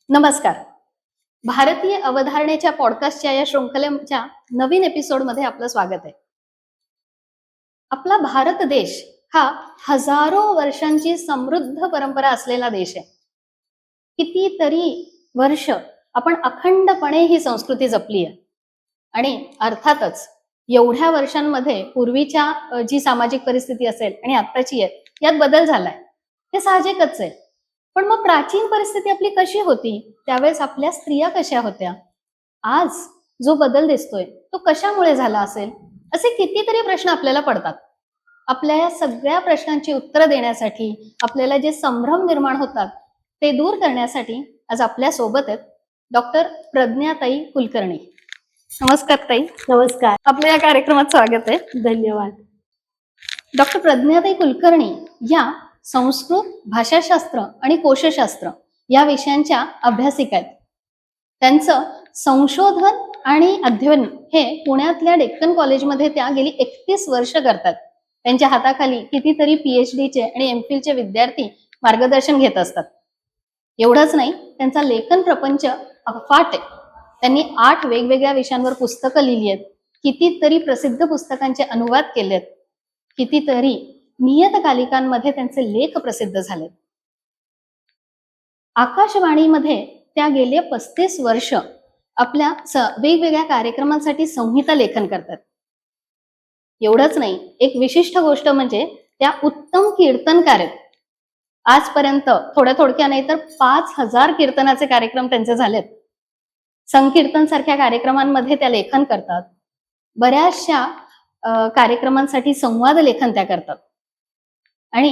नमस्कार. भारतीय अवधारणेच्या पॉडकास्टच्या या शृंखलेच्या नवीन एपिसोडमध्ये आपलं स्वागत आहे. आपला भारत देश हा हजारो वर्षांची समृद्ध परंपरा असलेला देश आहे. कितीतरी वर्ष आपण अखंडपणे ही संस्कृती जपली आहे आणि अर्थातच एवढ्या वर्षांमध्ये पूर्वीच्या जी सामाजिक परिस्थिती असेल आणि आत्ताची आहे यात बदल झालाय, हे साहजिकच आहे. पण मग प्राचीन परिस्थिती आपली कशी होती, त्यावेळेस आपल्या स्त्रिया कशा होत्या, आज जो बदल दिसतोय तो कशामुळे झाला असेल, असे कितीतरी प्रश्न आपल्याला पडतात. आपल्या या सगळ्या प्रश्नांची उत्तरं देण्यासाठी, आपल्याला जे संभ्रम निर्माण होतात ते दूर करण्यासाठी आज आपल्या सोबत आहेत डॉक्टर प्रज्ञाताई कुलकर्णी. नमस्कार ताई. नमस्कार. आपल्या या कार्यक्रमात स्वागत आहे. धन्यवाद. डॉक्टर प्रज्ञाताई कुलकर्णी या संस्कृत भाषाशास्त्र आणि कोशशास्त्र या विषयांच्या अभ्यासिका आहेत. त्यांचं संशोधन आणि अध्ययन हे पुण्यातल्या डेक्कन कॉलेजमध्ये त्या गेली 31 वर्ष करतात. त्यांच्या हाताखाली कितीतरी PhDचे आणि MPhilचे विद्यार्थी मार्गदर्शन घेत असतात. एवढंच नाही, त्यांचा लेखन प्रपंच अफाट आहे. त्यांनी 8 वेगवेगळ्या विषयांवर पुस्तकं लिहिली आहेत, कितीतरी प्रसिद्ध पुस्तकांचे अनुवाद केलेत, कितीतरी नियतकालिकांमध्ये त्यांचे लेख प्रसिद्ध झालेत. आकाशवाणीमध्ये त्या गेले 35 वर्ष आपल्या वेगवेगळ्या कार्यक्रमांसाठी संहिता लेखन करतात. एवढंच नाही, एक विशिष्ट गोष्ट म्हणजे त्या उत्तम कीर्तनकार आहेत. आजपर्यंत थोड्या नाही तर 5000 कीर्तनाचे कार्यक्रम त्यांचे झालेत. संकीर्तन सारख्या कार्यक्रमांमध्ये त्या लेखन करतात. बऱ्याचशा कार्यक्रमांसाठी संवाद लेखन त्या करतात. आणि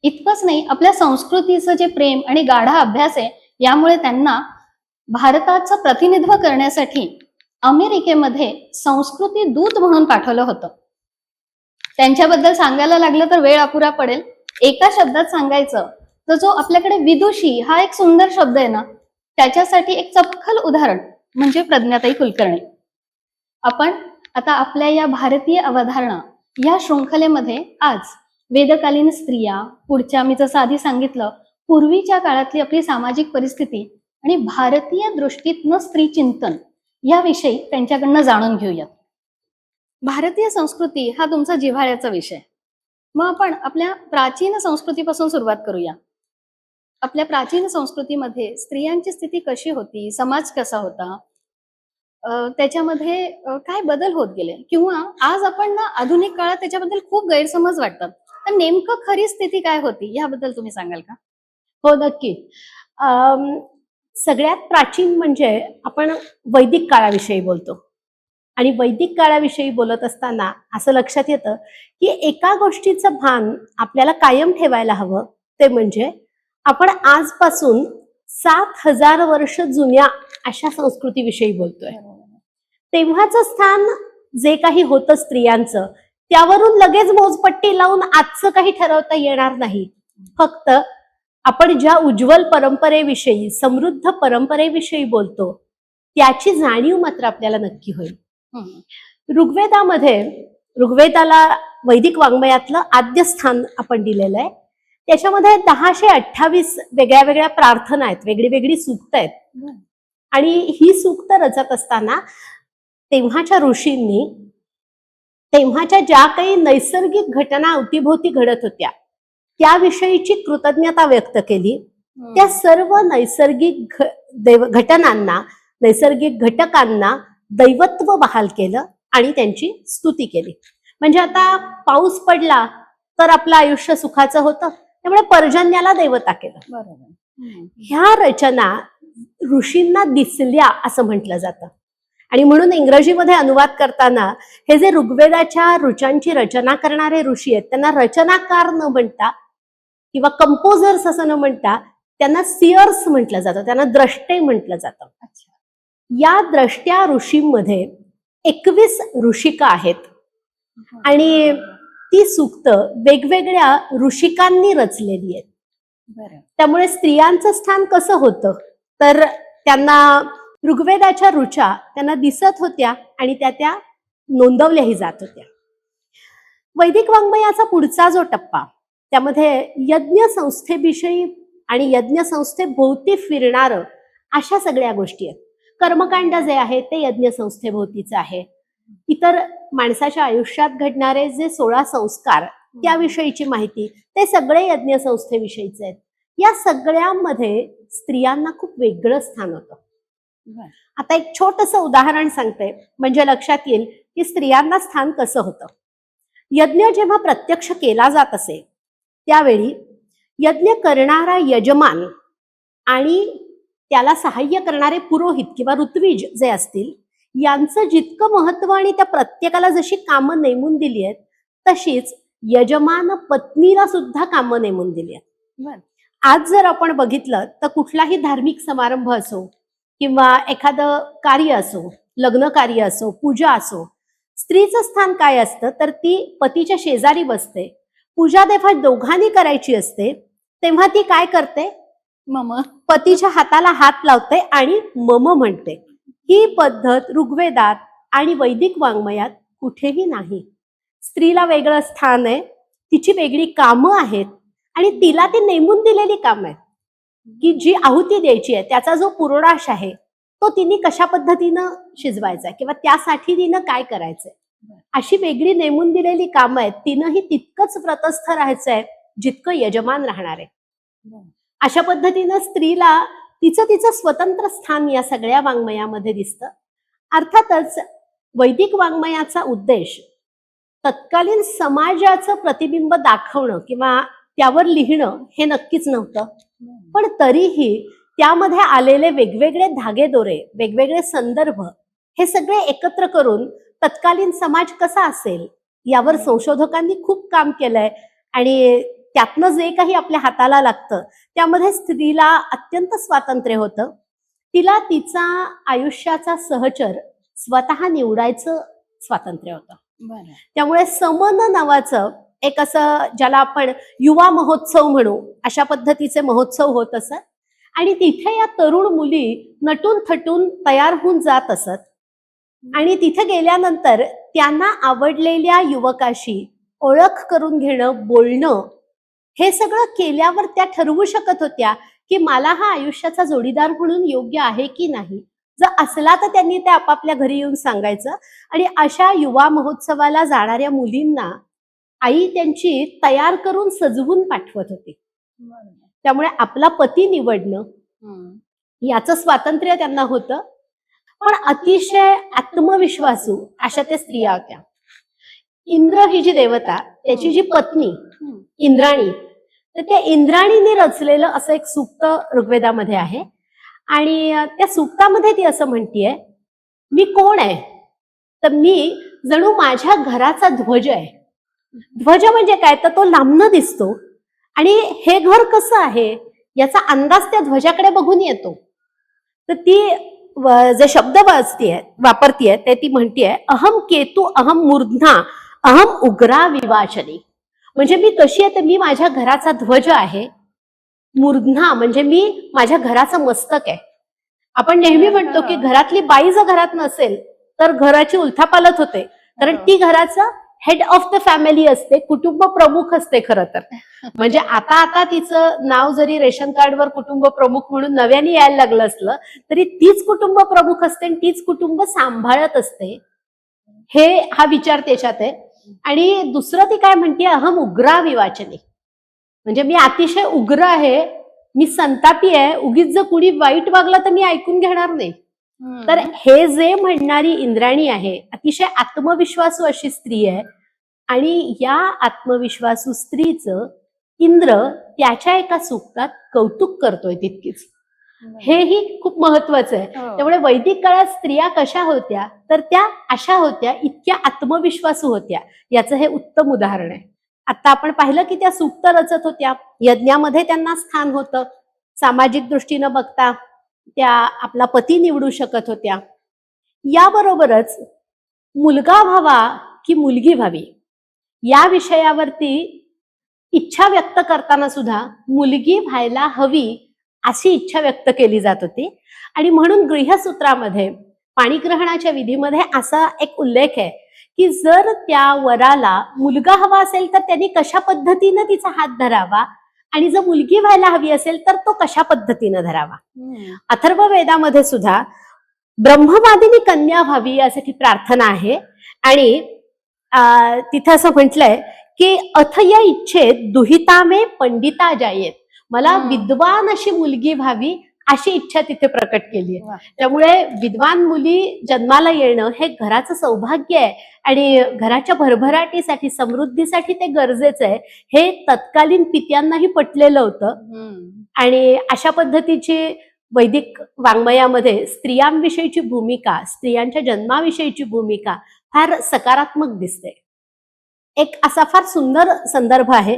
इतकंच नाही, आपल्या संस्कृतीचं जे प्रेम आणि गाढा अभ्यास आहे यामुळे त्यांना भारताचं प्रतिनिधित्व करण्यासाठी अमेरिकेमध्ये संस्कृती दूत म्हणून पाठवलं होतं. त्यांच्याबद्दल सांगायला लागलं तर वेळ अपुरा पडेल. एका शब्दात सांगायचं तर जो आपल्याकडे विदुषी हा एक सुंदर शब्द आहे ना, त्याच्यासाठी एक चपखल उदाहरण म्हणजे प्रज्ञाताई कुलकर्णी. आपण आता आपल्या या भारतीय अवधारणा या शृंखलेमध्ये आज वेदकालीन स्त्रिया, पुढच्या मी जसं आधी सांगितलं पूर्वीच्या काळातली आपली सामाजिक परिस्थिती आणि भारतीय दृष्टीतनं स्त्री चिंतन याविषयी त्यांच्याकडनं जाणून घेऊयात. भारतीय संस्कृती हा तुमचा जिव्हाळ्याचा विषय. मग आपण आपल्या प्राचीन संस्कृतीपासून सुरुवात करूया. आपल्या प्राचीन संस्कृतीमध्ये स्त्रियांची स्थिती कशी होती, समाज कसा होता, त्याच्यामध्ये काय बदल होत गेले, किंवा आज आपण ना आधुनिक काळात त्याच्याबद्दल खूप गैरसमज वाटतात, तर नेमकं खरी स्थिती काय होती याबद्दल तुम्ही सांगाल का? हो, नक्की. सगळ्यात प्राचीन म्हणजे आपण वैदिक काळाविषयी बोलतो. आणि वैदिक काळाविषयी बोलत असताना असं लक्षात येतं की एका गोष्टीचं भान आपल्याला कायम ठेवायला हवं, ते म्हणजे आपण आजपासून 7000 वर्ष जुन्या अशा संस्कृतीविषयी बोलतोय. तेव्हाचं स्थान जे काही होतं स्त्रियांचं, त्यावरून लगेच मोजपट्टी लावून आजचं काही ठरवता येणार नाही. फक्त आपण ज्या उज्ज्वल परंपरेविषयी, समृद्ध परंपरेविषयी बोलतो त्याची जाणीव मात्र आपल्याला नक्की होईल. ऋग्वेदाला वैदिक वाङ्मयातलं आद्य स्थान आपण दिलेलं आहे. त्याच्यामध्ये 1028 वेगळ्या वेगळ्या प्रार्थना आहेत, वेगळी वेगळी सूक्त आहेत. आणि ही सूक्त रचत असताना तेव्हाच्या ऋषींनी तेव्हाच्या ज्या काही नैसर्गिक घटना अवतीभोवती घडत होत्या त्याविषयीची कृतज्ञता व्यक्त केली. त्या सर्व नैसर्गिक घटनांना, नैसर्गिक घटकांना दैवत्व बहाल केलं आणि त्यांची स्तुती केली. म्हणजे आता पाऊस पडला तर आपलं आयुष्य सुखाचं होतं, त्यामुळे पर्जन्याला देवता केलं. बरोबर. ह्या रचना ऋषींना दिसल्या असं म्हटलं जातं. आणि म्हणून इंग्रजीमध्ये अनुवाद करताना हे जे ऋग्वेदाच्या ऋचांची रचना करणारे ऋषी आहेत त्यांना रचनाकार न म्हणता किंवा कंपोजर्स असं न म्हणता त्यांना सियर्स म्हटलं जातं, त्यांना द्रष्टे म्हटलं जातं. या द्रष्ट्या ऋषींमध्ये 21 ऋषिका आहेत आणि ती सूक्त वेगवेगळ्या ऋषिकांनी रचलेली आहेत. त्यामुळे स्त्रियांचं स्थान कसं होतं तर त्यांना ऋग्वेदाच्या ऋचा त्यांना दिसत होत्या आणि त्या नोंदवल्याही जात होत्या. वैदिक वाङ्मयाचा पुढचा जो टप्पा त्यामध्ये यज्ञ संस्थेविषयी आणि यज्ञ संस्थेभोवती फिरणारं अशा सगळ्या गोष्टी आहेत. कर्मकांड जे आहे ते यज्ञसंस्थेभोवतीचं आहे. इतर माणसाच्या आयुष्यात घडणारे जे 16 संस्कार त्याविषयीची माहिती ते सगळे यज्ञसंस्थेविषयीचे आहेत. या सगळ्यामध्ये स्त्रियांना खूप वेगळं स्थान होतं. आता एक छोटंसं उदाहरण सांगते म्हणजे लक्षात येईल की स्त्रियांना स्थान कसं होतं. यज्ञ जेव्हा प्रत्यक्ष केला जात असे त्यावेळी यज्ञ करणारा यजमान आणि त्याला सहाय्य करणारे पुरोहित किंवा ऋत्विज जे असतील यांचं जितकं महत्व आणि त्या प्रत्येकाला जशी कामं नेमून दिली आहेत तशीच यजमान पत्नीला सुद्धा कामं नेमून दिली आहेत. आज जर आपण बघितलं तर कुठलाही धार्मिक समारंभ असो किंवा एखादं कार्य असो, लग्न कार्य असो, पूजा असो, स्त्रीचं स्थान काय असतं तर ती पतीच्या शेजारी बसते. पूजा तेव्हा दोघांनी करायची असते तेव्हा ती काय करते, मम पतीच्या हाताला हात लावते आणि मम म्हणते. ही पद्धत ऋग्वेदात आणि वैदिक वाङ्मयात कुठेही नाही. स्त्रीला वेगळं स्थान आहे, तिची वेगळी कामं आहेत आणि तिला ती नेमून दिलेली कामं आहेत की जी आहुती द्यायची आहे त्याचा जो पुरोडाश आहे तो तिने कशा पद्धतीनं शिजवायचा किंवा त्यासाठी तिनं काय करायचंय अशी वेगळी नेमून दिलेली कामं आहेत. तिनंही तितकंच व्रतस्थ राहायचंय जितकं यजमान राहणार आहे. अशा पद्धतीनं स्त्रीला तिचं स्वतंत्र स्थान या सगळ्या वाङ्मयामध्ये दिसतं. अर्थातच वैदिक वाङ्मयाचा उद्देश तत्कालीन समाजाचं प्रतिबिंब दाखवणं किंवा त्यावर लिहिणं हे नक्कीच नव्हतं. पण तरीही त्यामध्ये आलेले वेगवेगळे धागेदोरे, वेगवेगळे संदर्भ हे सगळे एकत्र करून तत्कालीन समाज कसा असेल यावर संशोधकांनी खूप काम केलंय आणि त्यातनं जे काही आपल्या हाताला लागतं त्यामध्ये स्त्रीला अत्यंत स्वातंत्र्य होतं. तिला तिचा आयुष्याचा सहचर स्वतः निवडायचं स्वातंत्र्य होतं. त्यामुळे समन नावाचं एक असं ज्याला आपण युवा महोत्सव म्हणू अशा पद्धतीचे महोत्सव होत असत आणि तिथे या तरुण मुली नटून थटून तयार होऊन जात असत आणि तिथे गेल्यानंतर त्यांना आवडलेल्या युवकाशी ओळख करून घेणं, बोलणं हे सगळं केल्यावर त्या ठरवू शकत होत्या की मला हा आयुष्याचा जोडीदार म्हणून योग्य आहे की नाही. जर असला तर त्यांनी ते आपापल्या घरी येऊन सांगायचं. आणि अशा युवा महोत्सवाला जाणाऱ्या मुलींना आई त्यांची तयार करून सजवून पाठवत होती. त्यामुळे आपला पती निवडणं याचं स्वातंत्र्य त्यांना होतं. पण अतिशय आत्मविश्वासू अशा त्या स्त्रिया होत्या. इंद्र ही जी देवता त्याची जी पत्नी इंद्राणी, तर त्या इंद्राणीने रचलेलं असं एक सूक्त ऋग्वेदामध्ये आहे आणि त्या सूक्तामध्ये ती असं म्हणतीये, मी कोण आहे तर मी जणू माझ्या घराचा ध्वज आहे. ध्वज म्हणजे काय तर तो लांबनं दिसतो आणि हे घर कसं आहे याचा अंदाज त्या ध्वजाकडे बघून येतो. तर ती जे शब्द वापरतीये ते ती म्हणतीये, अहम केतू अहम मूर्ध्ना अहम उग्रा विवाचनी. म्हणजे मी कशी आहे तर मी माझ्या घराचा ध्वज आहे. मूर्ध्ना म्हणजे मी माझ्या घराचं मस्तक आहे. आपण नेहमी म्हणतो की घरातली बाई जर घरात नसेल तर घराची उलथापालथ होते, कारण ती घराचं हेड ऑफ द फॅमिली असते, कुटुंब प्रमुख असते खरं तर. म्हणजे आता तिचं नाव जरी रेशन कार्डवर कुटुंब प्रमुख म्हणून नव्याने यायला लागलं असलं तरी तीच कुटुंब प्रमुख असते आणि तीच कुटुंब सांभाळत असते. हा विचार त्याच्यात आहे. आणि दुसरं ती काय म्हणते, अहम उग्रा विवाचनी, म्हणजे मी अतिशय उग्र आहे, मी संतापी आहे, उगीच जर कुणी वाईट वागलं तर मी ऐकून घेणार नाही. तर हे जे म्हणणारी इंद्राणी आहे अतिशय आत्मविश्वासू अशी स्त्री आहे आणि या आत्मविश्वासू स्त्रीचं इंद्र त्याच्या एका सूक्तात कौतुक करतोय तितकीच. हेही खूप महत्वाचं आहे. त्यामुळे वैदिक काळात स्त्रिया कशा होत्या तर त्या अशा होत्या, इतक्या आत्मविश्वासू होत्या. याचं हे उत्तम उदाहरण आहे. आता आपण पाहिलं की त्या सूक्त रचत होत्या, यज्ञामध्ये त्यांना स्थान होतं. सामाजिक दृष्टीनं बघता त्या आपला पती निवडू शकत होत्या. याबरोबरच मुलगा व्हावा की मुलगी व्हावी या विषयावरती इच्छा व्यक्त करताना सुद्धा मुलगी व्हायला हवी अशी इच्छा व्यक्त केली जात होती. आणि म्हणून गृहसूत्रामध्ये पाणीग्रहणाच्या विधीमध्ये असा एक उल्लेख आहे की जर त्या वराला मुलगा हवा असेल तर त्यांनी कशा पद्धतीनं तिचा हात धरावा आणि जर मुलगी व्हायला हवी असेल तर तो कशा पद्धतीनं धरावा. अथर्ववेदामध्ये सुद्धा ब्रह्मवादिनी कन्या व्हावी यासाठी प्रार्थना आहे. आणि तिथं असं म्हटलंय की अथय इच्छेत दुहिता मे पंडिता जायेत, मला विद्वान अशी मुलगी व्हावी अशी इच्छा तिथे प्रकट केली आहे. त्यामुळे विद्वान मुली जन्माला येणं हे घराचं सौभाग्य आहे आणि घराच्या भरभराटीसाठी, समृद्धीसाठी ते गरजेचं आहे. हे तत्कालीन पित्यांनाही पटलेलं होतं. आणि अशा पद्धतीची वैदिक वाङ्मयामध्ये स्त्रियांविषयीची भूमिका, स्त्रियांच्या जन्माविषयीची भूमिका फार सकारात्मक दिसते. एक असा फार सुंदर संदर्भ आहे.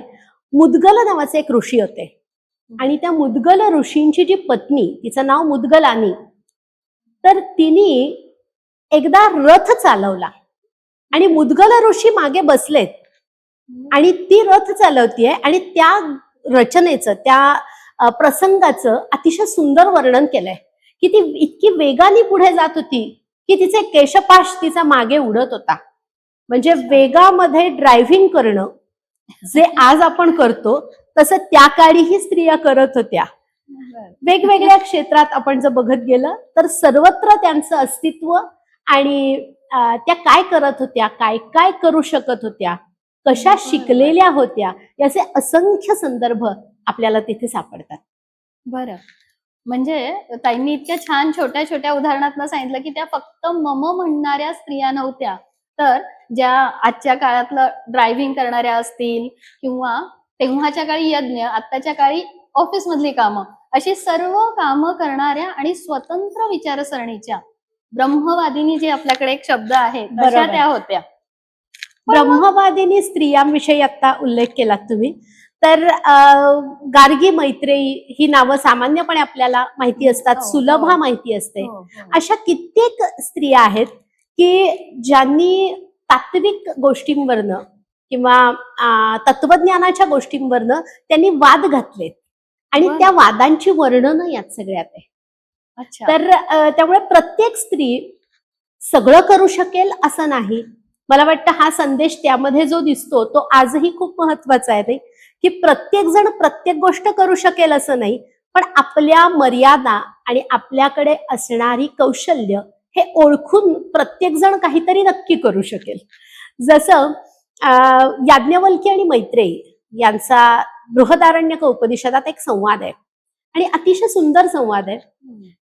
मुद्गल नावाचे एक ऋषी होते आणि त्या मुद्गल ऋषींची जी पत्नी, तिचं नाव मुद्गलानी, तर तिने एकदा रथ चालवला आणि मुद्गल ऋषी मागे बसलेत आणि ती रथ चालवतीये आणि त्या रचनेचं, त्या प्रसंगाचं अतिशय सुंदर वर्णन केलंय की ती इतकी वेगाने पुढे जात होती की तिचे केशपाश तिचा मागे उडत होता. म्हणजे वेगामध्ये ड्रायव्हिंग करणं जे आज आपण करतो तसं त्या काळीही स्त्रिया करत होत्या. वेगवेगळ्या क्षेत्रात आपण जर बघत गेलं तर सर्वत्र त्यांचं अस्तित्व आणि त्या काय करत होत्या, काय काय करू शकत होत्या, कशा शिकलेल्या होत्या, याचे असंख्य संदर्भ आपल्याला तिथे सापडतात. बरं, म्हणजे ताईंनी इतक्या छान छोट्या छोट्या उदाहरणातनं सांगितलं की त्या फक्त मम म्हणणाऱ्या स्त्रिया नव्हत्या, तर ज्या आजच्या काळातलं ड्रायव्हिंग करणाऱ्या असतील किंवा तेव्हाच्या काळी यज्ञ, आत्ताच्या काळी ऑफिस मधली कामं, अशी सर्व कामं करणाऱ्या आणि स्वतंत्र विचारसरणीच्या ब्रह्मवादिनी, जे आपल्याकडे एक शब्द आहे, तशा त्या होत्या. ब्रह्मवादिनी स्त्रियांविषयी आता उल्लेख केलात तुम्ही, तर गार्गी, मैत्रेयी ही नावं सामान्यपणे आपल्याला माहिती असतात, सुलभा माहिती असते. अशा कित्येक स्त्रिया आहेत की ज्यांनी तात्विक गोष्टींवरनं किंवा तत्वज्ञानाच्या गोष्टींवरनं त्यांनी वाद घातलेत आणि त्या वादांची वर्णनं यात सगळ्यात आहे. तर त्यामुळे प्रत्येक स्त्री सगळं करू शकेल असं नाही. मला वाटतं हा संदेश त्यामध्ये जो दिसतो तो आजही खूप महत्वाचा आहे की प्रत्येक जण प्रत्येक गोष्ट करू शकेल असं नाही, पण आपल्या मर्यादा आणि आपल्याकडे असणारी कौशल्य हे ओळखून प्रत्येक जण काहीतरी नक्की करू शकेल. जसं याज्ञवल्क्य आणि मैत्रेयी यांचा बृहदारण्यक उपनिषदात एक संवाद आहे आणि अतिशय सुंदर संवाद आहे.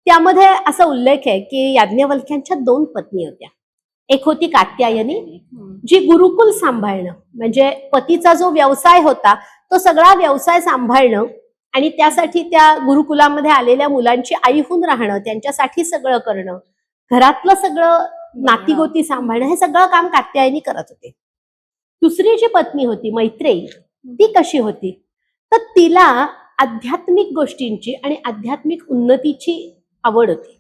त्यामध्ये असा उल्लेख आहे की याज्ञवल्क्यांच्या 2 पत्नी होत्या. एक होती कात्यायनी, जी गुरुकुल सांभाळणं, म्हणजे पतीचा जो व्यवसाय होता तो सगळा व्यवसाय सांभाळणं आणि त्यासाठी त्या गुरुकुलामध्ये आलेल्या मुलांची आई होऊन राहणं, त्यांच्यासाठी सगळं करणं, घरातलं सगळं नातीगोती सांभाळणं, हे सगळं काम कात्यायनी करत होते. दुसरी जी पत्नी होती मैत्रेयी, ती कशी होती, तर तिला आध्यात्मिक गोष्टींची आणि आध्यात्मिक उन्नतीची आवड होती.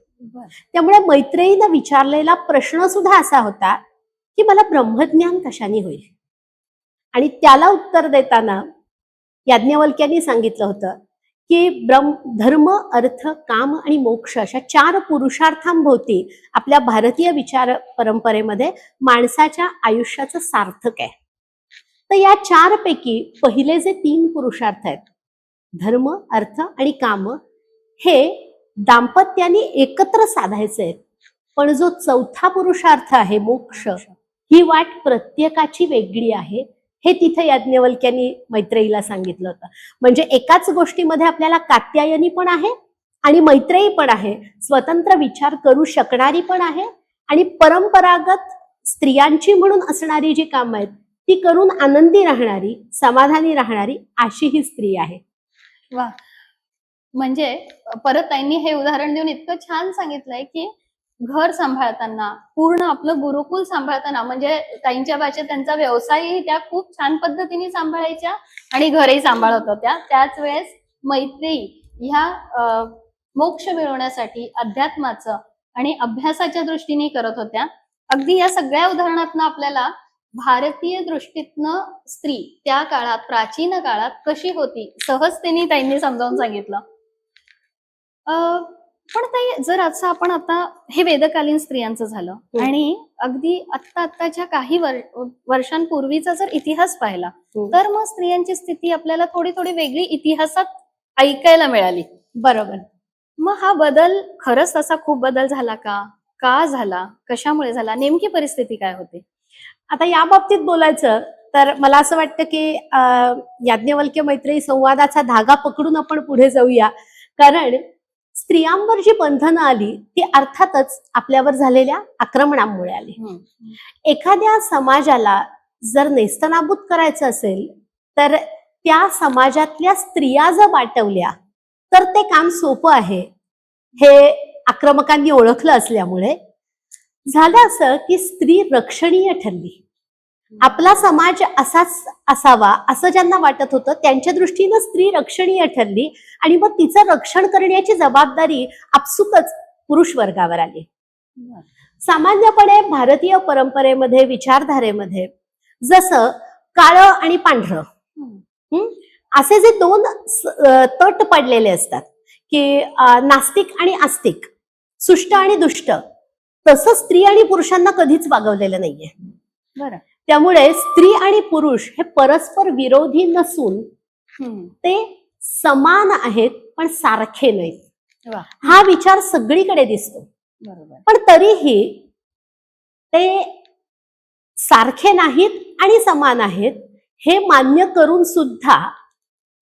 त्यामुळे मैत्रेयीनं विचारलेला प्रश्न सुद्धा असा होता की मला ब्रह्मज्ञान कशाने होईल, आणि त्याला उत्तर देताना याज्ञवल्क्यांनी सांगितलं होतं की धर्म, अर्थ, काम आणि मोक्ष अशा 4 पुरुषार्थांभोवती आपल्या भारतीय विचार परंपरेमध्ये माणसाच्या आयुष्याचं सार्थक आहे. तर या 4 पैकी पहिले जे 3 पुरुषार्थ आहेत, धर्म, अर्थ आणि काम, हे दाम्पत्याने एकत्र साधायचे आहेत. पण जो 4था पुरुषार्थ आहे मोक्ष, ही वाट प्रत्येकाची वेगळी आहे, हे तिथे याज्ञवल्क्यांनी मैत्रेयीला सांगितलं होतं. म्हणजे एकाच गोष्टीमध्ये आपल्याला कात्यायनी पण आहे आणि मैत्रेयी पण आहे, स्वतंत्र विचार करू शकणारी पण आहे आणि परंपरागत स्त्रियांची म्हणून असणारी जी कामं आहेत ती करून आनंदी राहणारी, समाधानी राहणारी अशी ही स्त्री आहे. वा, म्हणजे परत ताईंनी हे उदाहरण देऊन इतकं छान सांगितलंय की घर सांभाळताना, पूर्ण आपलं गुरुकुल सांभाळताना, म्हणजे ताईंच्या भाषेत त्यांचा व्यवसायही त्या खूप छान पद्धतीने सांभाळायच्या आणि घरही सांभाळत होत्या. त्याच वेळेस मैत्रेयी ह्या मोक्ष मिळवण्यासाठी अध्यात्माचं आणि अभ्यासाच्या दृष्टीने करत होत्या. अगदी या सगळ्या उदाहरणातनं आपल्याला भारतीय दृष्टीतनं स्त्री त्या काळात, प्राचीन काळात कशी होती, सहजतेने ताईंनी समजावून सांगितलं. पण ताई, जर असं आपण आता, हे वेदकालीन स्त्रियांचं झालं आणि अगदी आत्ताच्या काही वर्षांपूर्वीचा जर इतिहास पाहिला हम्म. तर मग स्त्रियांची स्थिती आपल्याला थोडी थोडी वेगळी इतिहासात ऐकायला मिळाली. बरोबर. मग हा बदल खरंच तसा खूप बदल झाला का झाला, कशामुळे झाला, नेमकी परिस्थिती काय होती? आता या बाबतीत बोलायचं तर मला असं वाटतं की याज्ञवल्क्य मैत्रेयी संवादाचा धागा पकडून आपण पुढे जाऊया. कारण स्त्रियांवर जी बंधनं आली ती अर्थातच आपल्यावर झालेल्या आक्रमणामुळे आली. एखाद्या समाजाला जर नेस्तनाबूत करायचं असेल तर त्या समाजातल्या स्त्रिया जर वाटवल्या तर ते काम सोपं आहे हे आक्रमकांनी ओळखलं असल्यामुळे झालं असं की स्त्री रक्षणीय ठरली. आपला समाज असाच असावा असं ज्यांना वाटत होतं त्यांच्या दृष्टीनं स्त्री रक्षणीय ठरली आणि मग तिचं रक्षण करण्याची जबाबदारी आपसुकच पुरुष वर्गावर आली. सामान्यपणे भारतीय परंपरेमध्ये विचारधारेमध्ये जसं काळं आणि पांढरं असे जे दोन तट पडलेले असतात की नास्तिक आणि आस्तिक, सुष्ट आणि दुष्ट, तसं स्त्री आणि पुरुषांना कधीच वागवलेलं नाहीये. बरं. त्यामुळे स्त्री आणि पुरुष हे परस्पर विरोधी नसून ते समान आहेत पण सारखे नाहीत. हा विचार सगळीकडे दिसतो. बरोबर. पण तरीही ते सारखे नाहीत आणि समान आहेत हे मान्य करून सुद्धा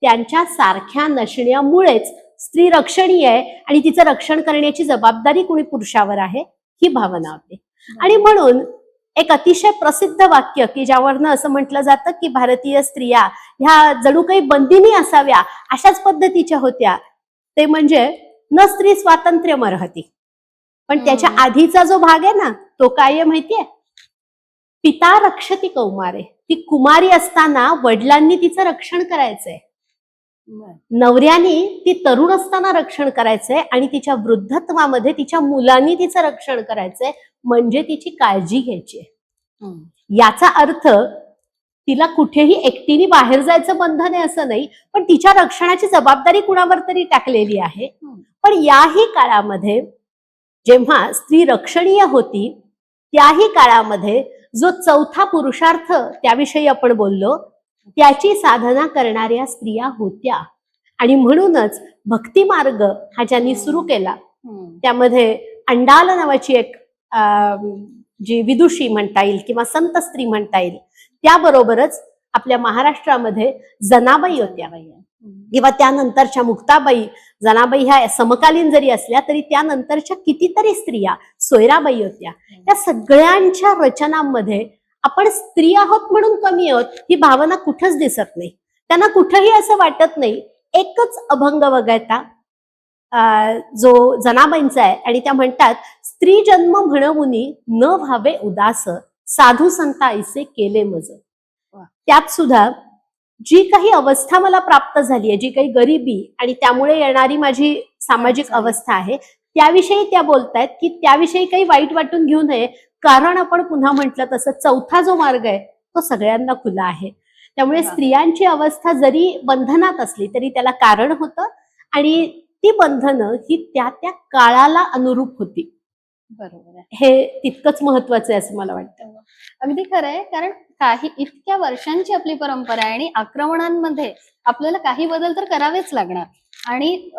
त्यांच्या सारख्या नसण्यामुळेच स्त्री रक्षणीय आहे आणि तिचं रक्षण करण्याची जबाबदारी कुणी पुरुषावर आहे ही भावना होती. आणि म्हणून एक अतिशय प्रसिद्ध वाक्य की ज्यावरनं असं म्हटलं जातं की भारतीय स्त्रिया ह्या जणू काही बंदिनी असाव्या अशाच पद्धतीच्या होत्या, ते म्हणजे न स्त्री स्वातंत्र्य मरहती. पण त्याच्या आधीचा जो भाग आहे ना तो काय आहे माहितीये? पिता रक्षती कौमारे. ती कुमारी असताना वडिलांनी तिचं रक्षण करायचंय, नवऱ्यानी ती तरुण असताना रक्षण करायचंय आणि तिच्या वृद्धत्वामध्ये तिच्या मुलांनी तिचं रक्षण करायचंय, म्हणजे तिची काळजी घ्यायची. याचा अर्थ तिला कुठेही एकटीने बाहेर जायचं बंधन आहे असं नाही, पण तिच्या रक्षणाची जबाबदारी कुणावर तरी टाकलेली आहे. पण याही काळामध्ये जेव्हा स्त्री रक्षणीय होती त्याही काळामध्ये जो चौथा पुरुषार्थ त्याविषयी आपण बोललो त्याची साधना करणाऱ्या स्त्रिया होत्या. आणि म्हणूनच भक्ती मार्ग हा ज्यांनी सुरू केला त्यामध्ये अंडाल नावाची एक जी विदुषी म्हणता येईल किंवा संत स्त्री म्हणता येईल, त्याबरोबरच आपल्या महाराष्ट्रामध्ये जनाबाई होत्या किंवा त्यानंतरच्या मुक्ताबाई. जनाबाई ह्या समकालीन जरी असल्या तरी त्यानंतरच्या कितीतरी स्त्रिया, सोयराबाई होत्या. त्या सगळ्यांच्या रचनांमध्ये आपण स्त्री आहोत म्हणून कमी आहोत ही भावना कुठंच दिसत नाही. त्यांना कुठंही असं वाटत नाही. एकच अभंग वगळता जो जनाबाईंचा आहे आणि त्या म्हणतात, स्त्री जन्म म्हणवुनी न व्हावे उदास, साधू संता ऐसे केले मज. त्यात सुद्धा जी काही अवस्था मला प्राप्त झाली आहे, जी काही गरिबी आणि त्यामुळे येणारी माझी सामाजिक अवस्था आहे त्याविषयी त्या बोलतायत की त्याविषयी काही वाईट वाटून घेऊ नये, कारण आपण पुन्हा म्हटलं तसं चौथा जो मार्ग आहे तो सगळ्यांना खुला आहे. त्यामुळे स्त्रियांची अवस्था जरी बंधनात असली तरी त्याला कारण होतं आणि ती बंधनं ही त्या त्या काळाला अनुरूप होती. बरोबर आहे. हे तितकंच महत्वाचं आहे असं मला वाटतं. अगदी खरं आहे. कारण काही इतक्या वर्षांची आपली परंपरा आहे आणि आक्रमणांमध्ये आपल्याला काही बदल तर करावेच लागणार. आणि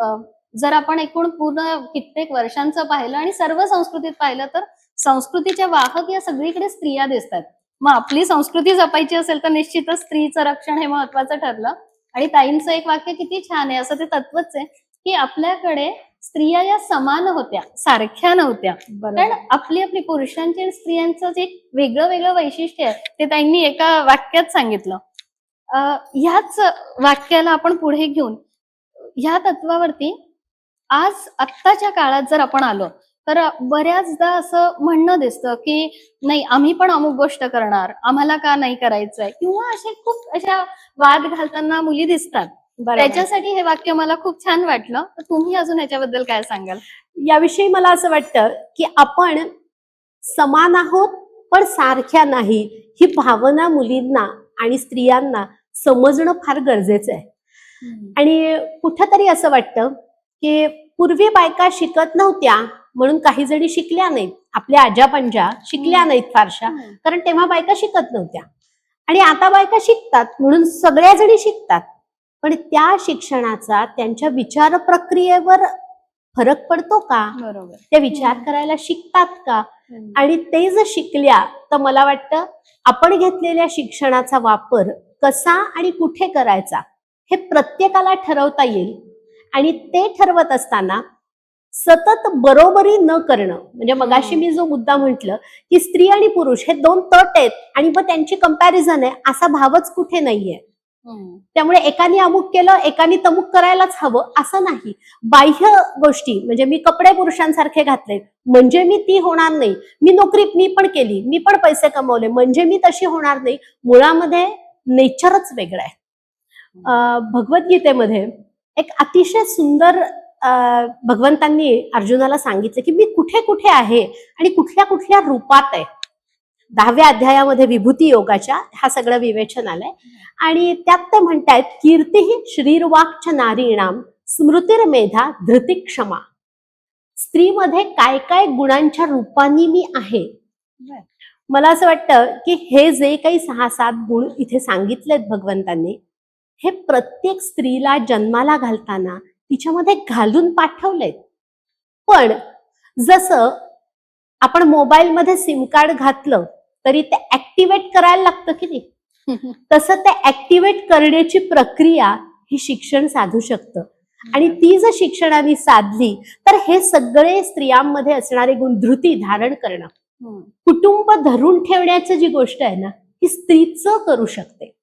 जर आपण एकूण पूर्ण कित्येक वर्षांचं पाहिलं आणि सर्व संस्कृतीत पाहिलं तर संस्कृतीच्या वाहक या सगळीकडे स्त्रिया दिसतात. मग आपली संस्कृती जपायची असेल तर निश्चितच स्त्रीचं रक्षण हे महत्वाचं ठरलं. आणि ताईंचं एक वाक्य किती छान आहे, असं ते तत्वच आहे की आपल्याकडे स्त्रिया या समान होत्या, सारख्या नव्हत्या. कारण आपली आपली पुरुषांची आणि स्त्रियांचं जे वेगळं वेगळं वैशिष्ट्य आहे ते त्यांनी एका वाक्यात सांगितलं. ह्याच वाक्याला आपण पुढे घेऊन ह्या तत्वावरती आज आत्ताच्या काळात जर आपण आलो तर बऱ्याचदा असं म्हणणं दिसतं की नाही आम्ही पण अमुक गोष्ट करणार, आम्हाला का नाही करायचंय, किंवा असे खूप अशा वाद घालताना मुली दिसतात. त्याच्यासाठी हे वाक्य मला खूप छान वाटलं. तर तुम्ही अजून याच्याबद्दल काय सांगाल? याविषयी मला असं वाटतं की आपण समान आहोत पण सारख्या नाही ही भावना मुलींना आणि स्त्रियांना समजणं फार गरजेचं आहे. आणि कुठंतरी असं वाटतं की पूर्वी बायका शिकत नव्हत्या म्हणून काही जणी शिकल्या नाहीत आपल्या आजा पंजा शिकल्या नाहीत फारशा, कारण तेव्हा बायका शिकत नव्हत्या. आणि आता बायका शिकतात म्हणून सगळ्या जणी शिकतात, पण त्या शिक्षणाचा त्यांच्या विचार प्रक्रियेवर फरक पडतो का? बरोबर. ते विचार करायला शिकतात का? आणि ते जर शिकल्या तर मला वाटतं आपण घेतलेल्या शिक्षणाचा वापर कसा आणि कुठे करायचा हे प्रत्येकाला ठरवता येईल. आणि ते ठरवत असताना सतत बरोबरी न करणं, म्हणजे मगाशी मी जो मुद्दा म्हटलं की स्त्री आणि पुरुष हे दोन तट आहेत आणि मग त्यांची कंपॅरिझन आहे, असा भावच कुठे नाहीये. त्यामुळे एकाने अमुक केलं एकाने तमुक करायलाच हवं असं नाही. बाह्य गोष्टी म्हणजे मी कपडे पुरुषांसारखे घातले म्हणजे मी ती होणार नाही, मी नोकरी मी पण केली, मी पण पैसे कमवले म्हणजे मी तशी होणार नाही. मुळामध्ये नेचरच वेगळं आहे. भगवद्गीतेमध्ये एक अतिशय सुंदर भगवंतांनी अर्जुनाला सांगितलं की मी कुठे कुठे आहे आणि कुठल्या कुठल्या रूपात आहे. 10व्या अध्यायामध्ये विभूती योगाच्या हा सगळं विवेचन आलंय. आणि त्यात ते म्हणतायत कीर्ती श्रीर्वाक्च नारीणाम स्मृतिर्मेधा धृती क्षमा. स्त्रीमध्ये काय काय गुणांच्या रूपांनी मी आहे. मला असं वाटतं की हे जे काही 6-7 गुण इथे सांगितलेत भगवंतांनी, हे प्रत्येक स्त्रीला जन्माला घालताना तिच्यामध्ये घालून पाठवलेत. पण जसं आपण मोबाईलमध्ये सिम कार्ड घातलं तरी ते ऍक्टिव्हेट करायला लागतं की नाही, तसं ते ऍक्टिव्हेट करण्याची प्रक्रिया ही शिक्षण साधू शकतं. आणि ती जर शिक्षणाने साधली तर हे सगळे स्त्रियांमध्ये असणारे गुण धृती धारण करणं, कुटुंब धरून ठेवण्याची जी गोष्ट आहे ना ही स्त्रीच करू शकते.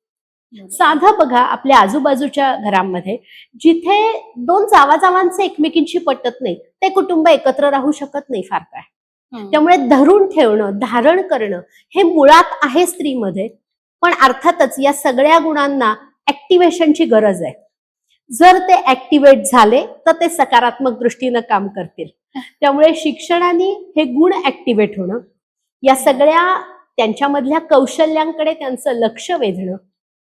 साधं बघा आपल्या आजूबाजूच्या घरांमध्ये जिथे 2 जावाजावांचे एकमेकींशी पटत नाही ते कुटुंब एकत्र राहू शकत नाही फार काय. त्यामुळे धरून ठेवणं धारण करणं हे मुळात आहे स्त्रीमध्ये. पण अर्थातच या सगळ्या गुणांना ऍक्टिव्हेशनची गरज आहे. जर ते ऍक्टिव्हेट झाले तर ते सकारात्मक दृष्टीनं काम करतील. त्यामुळे शिक्षणाने हे गुण ऍक्टिव्हेट होणं, या सगळ्या त्यांच्यामधल्या कौशल्यांकडे त्यांचं लक्ष वेधणं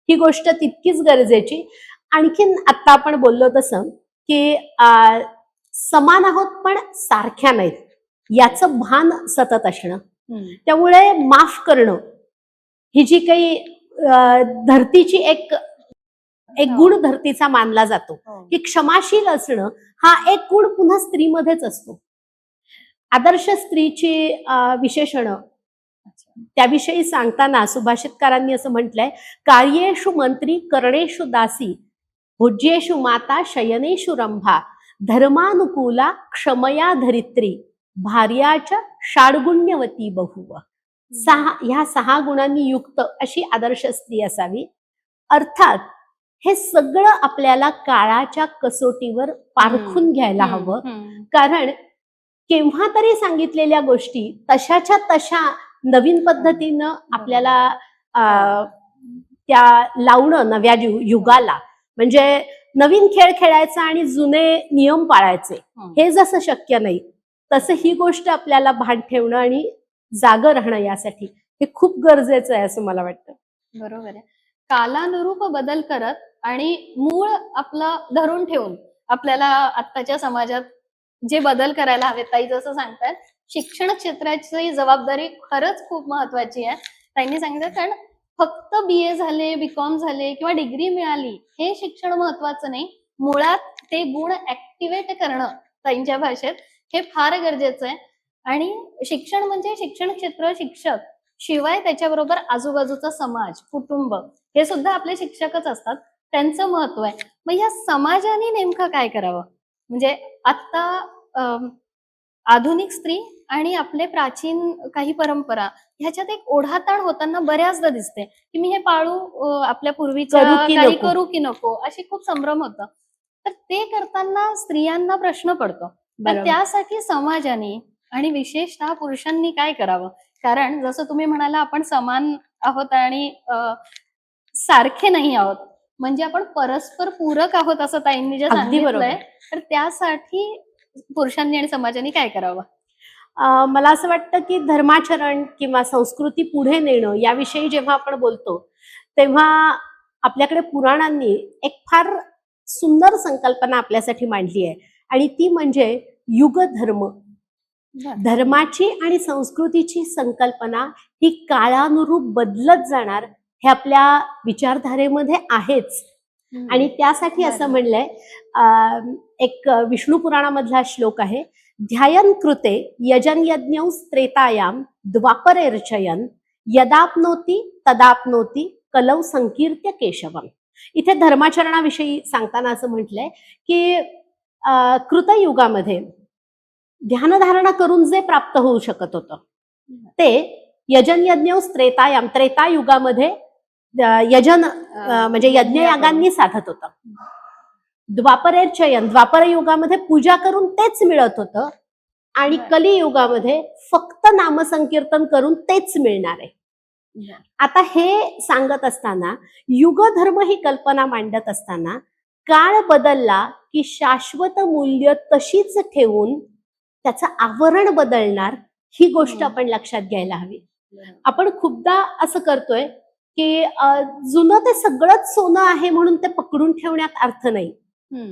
ही गोष्ट तितकीच गरजेची. आणखीन आता आपण बोललो तसं की समान आहोत पण सारख्या नाहीत याचं भान सतत असणं. त्यामुळे माफ करणं ही जी काही धरतीची एक गुण धरतीचा मानला जातो की क्षमाशील असणं हा एक गुण पुन्हा स्त्रीमध्येच असतो. आदर्श स्त्रीची विशेषणं त्याविषयी सांगताना सुभाषितकारांनी असं म्हटलंय, कार्येषु मंत्री करणेषु दासी भोज्येषु माता शयनेषु रंभा धर्मानुकूला क्षमया धरित्री भार्याच्या षाड्गुण्यवती बहुव. ह्या 6 गुणांनी युक्त अशी आदर्श स्त्री असावी. अर्थात हे सगळं आपल्याला काळाच्या कसोटीवर पारखून घ्यायला हवं. कारण केव्हा तरी सांगितलेल्या गोष्टी तशाच्या तशा नवीन पद्धतीनं आपल्याला त्या लावणं नव्या युगाला, म्हणजे नवीन खेळ खेळायचा आणि जुने नियम पाळायचे हे जसं शक्य नाही तसं ही गोष्ट आपल्याला भान ठेवणं आणि जागं राहणं यासाठी हे खूप गरजेचं आहे असं मला वाटतं. बरोबर आहे. कालानुरूप बदल करत आणि मूळ आपलं धरून ठेवून आपल्याला आत्ताच्या समाजात जे बदल करायला हवेत, ताई जसं सांगतात शिक्षण क्षेत्राची जबाबदारी खरंच खूप महत्वाची आहे. ताईंनी सांगितलं कारण फक्त BA झाले, BCom झाले किंवा डिग्री मिळाली हे शिक्षण महत्वाचं नाही, मुळात ते गुण ऍक्टिव्हेट करणं ताईंच्या भाषेत हे फार गरजेचं आहे. आणि शिक्षण म्हणजे शिक्षण क्षेत्र, शिक्षक शिवाय त्याच्याबरोबर आजूबाजूचा समाज, कुटुंब हे सुद्धा आपले शिक्षकच असतात, त्यांचं महत्व आहे. मग या समाजाने नेमकं काय करावं? म्हणजे आता आधुनिक स्त्री आणि आपले प्राचीन काही परंपरा ह्याच्यात एक ओढाताण होताना बऱ्याचदा दिसते की मी हे पाळू आपल्या पूर्वीच्या काही करू की नको अशी खूप संभ्रम होतं. तर ते करताना स्त्रियांना प्रश्न पडतो. तर त्यासाठी समाजाने आणि विशेषतः पुरुषांनी काय करावं? कारण जसं तुम्ही म्हणाला आपण समान आहोत आणि सारखे नाही आहोत, म्हणजे आपण परस्पर पूरक आहोत असं ताईंनी जे सांगितलंय. तर त्यासाठी पुरुषांनी आणि समाजाने काय करावं? मला असं वाटतं की धर्माचरण किंवा संस्कृती पुढे नेणं याविषयी जेव्हा आपण बोलतो तेव्हा आपल्याकडे पुराणांनी एक फार सुंदर संकल्पना आपल्यासाठी मांडली आहे आणि ती म्हणजे युग धर्म. धर्माची आणि संस्कृतीची संकल्पना ही काळानुरूप बदलत जाणार हे आपल्या विचारधारेमध्ये आहेच. आणि त्यासाठी असं म्हणलंय, एक विष्णू पुराणामधला श्लोक आहे, ध्यायन कृते यजन यज्ञौ त्रेतायाम द्वापरेर्चयन यदाप्नोती तदाप्नोती कलौ संकीर्त्य केशवम. इथे धर्माचरणाविषयी सांगताना असं म्हटलंय की कृतयुगामध्ये ध्यानधारणा करून जे प्राप्त होऊ शकत होतं ते यजन यज्ञौ त्रेतायाम, त्रेतायुगामध्ये यजन म्हणजे यज्ञयागांनी साधत होतं. द्वापरेर्चयन, द्वापर युगामध्ये पूजा करून तेच मिळत होतं. आणि कलियुगामध्ये फक्त नामसंकीर्तन करून तेच मिळणार आहे. आता हे सांगत असताना, युगधर्म ही कल्पना मांडत असताना, काळ बदलला की शाश्वत मूल्य तशीच ठेवून त्याचं आवरण बदलणार, ही गोष्ट आपण लक्षात घ्यायला हवी. आपण खूपदा असं करतोय की जुनं ते सगळंच सोनं आहे म्हणून ते पकडून ठेवण्यात अर्थ नाही.